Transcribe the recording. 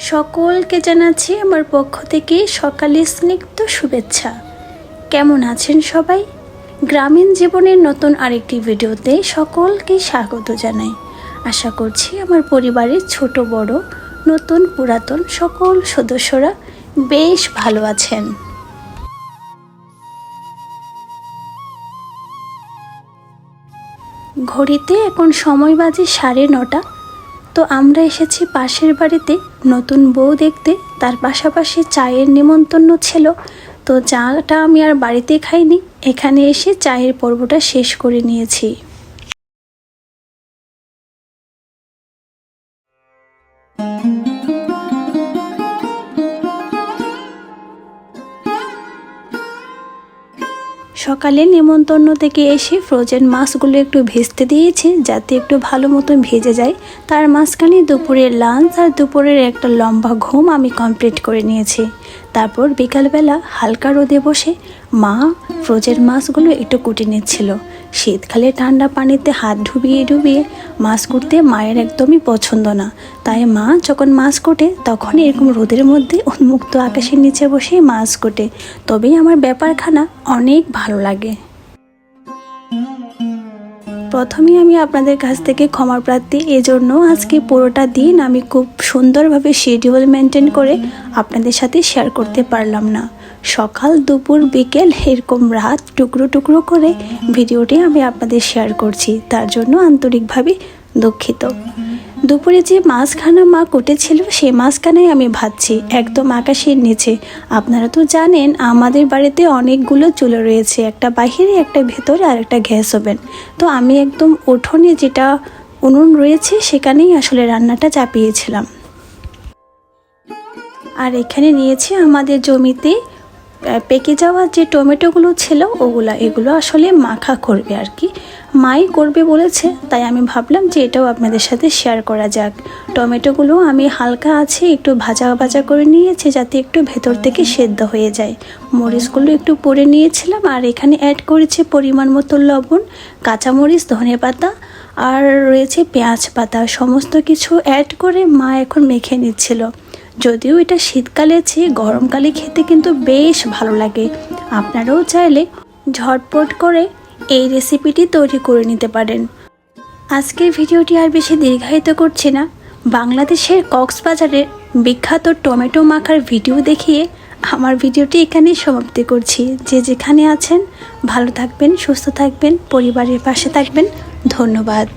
সকলকে জানাচ্ছি আমার পক্ষ থেকে সকালে স্নিগ্ধ শুভেচ্ছা। কেমন আছেন সবাই? গ্রামীণ জীবনের নতুন আরেকটি ভিডিওতে সকলকে স্বাগত জানাই। আশা করছি আমার পরিবারের ছোট বড় নতুন পুরাতন সকল সদস্যরা বেশ ভালো আছেন। ঘড়িতে এখন সময় বাজে 9:30। তো আমরা এসেছি পাশের বাড়িতে নতুন বউ দেখতে, তার পাশাপাশি চায়ের নিমন্ত্রণ ছিল। তো চাটা আমি আর বাড়িতে খাইনি, এখানে এসে চায়ের পর্বটা শেষ করে নিয়েছি। সকালে নেমন্তন্ন থেকে এসে ফ্রোজেন মাছগুলো একটু ভেজতে দিয়েছি যাতে একটু ভালো মতন ভেজে যায়। তার মাঝখানে দুপুরের লাঞ্চ আর দুপুরের একটা লম্বা ঘুম আমি কমপ্লিট করে নিয়েছি। তারপর বিকালবেলা হালকা রোদে বসে মা ফ্রোজেন মাছগুলো একটু কুটে নিচ্ছিল। শীতকালে ঠান্ডা পানিতে হাত ডুবিয়ে ডুবিয়ে মাছ কুটতে মায়ের একদমই পছন্দ না, তাই মা যখন মাছ কোটে তখন এরকম রোদের মধ্যে উন্মুক্ত আকাশের নিচে বসে মাছ কোটে। তবেই আমার ব্যাপারখানা অনেক ভালো লাগে। প্রথমেই আমি আপনাদের কাছ থেকে ক্ষমা প্রার্থী, এজন্য আজকে পুরোটা দিন আমি খুব সুন্দরভাবে শিডিউল মেনটেন করে আপনাদের সাথে শেয়ার করতে পারলাম না। সকাল দুপুর বিকেল এরকম রাত টুকরো টুকরো করে ভিডিওটি আমি আপনাদের শেয়ার করছি, তার জন্য আন্তরিকভাবে দুঃখিত। দুপুরে যে মাছখানা মা কুটেছিল সেই মাছখানাই আমি ভাজছি একদম আকাশের নিচে। আপনারা তো জানেন আমাদের বাড়িতে অনেকগুলো চুলো রয়েছে, একটা বাহিরে একটা ভেতরে আর একটা গ্যাস ওভেন। তো আমি একদম উঠোনে যেটা উনুন রয়েছে সেখানেই আসলে রান্নাটা চাপিয়েছিলাম। আর এখানে নিয়েছি আমাদের জমিতে পেকে যাওয়া যে টমেটোগুলো ছিল এগুলো আসলে মাখা করবে আর কি, মাই করবে বলেছে, তাই আমি ভাবলাম যে এটাও আপনাদের সাথে শেয়ার করা যাক। টমেটোগুলো আমি হালকা আছে একটু ভাজা ভাজা করে নিয়েছি যাতে একটু ভেতর থেকে সেদ্ধ হয়ে যায়। মরিচগুলো একটু পরে নিয়েছিলাম আর এখানে অ্যাড করেছি পরিমাণ মতো লবণ, কাঁচামরিচ, ধনেপাতা আর রয়েছে পেঁয়াজ পাতা। সমস্ত কিছু অ্যাড করে মা এখন মেখে নিচ্ছিল। যদিও এটা শীতকালে চেয়ে গরমকালে খেতে কিন্তু বেশ ভালো লাগে। আপনারাও চাইলে ঝটপট করে এই রেসিপিটি তৈরি করে নিতে পারেন। আজকের ভিডিওটি আর বেশি দীর্ঘায়িত করছি না। বাংলাদেশের কক্সবাজারের বিখ্যাত টমেটো মাখার ভিডিও দেখিয়ে আমার ভিডিওটি এখানেই সমাপ্তি করছি। যে যেখানে আছেন ভালো থাকবেন, সুস্থ থাকবেন, পরিবারের পাশে থাকবেন। ধন্যবাদ।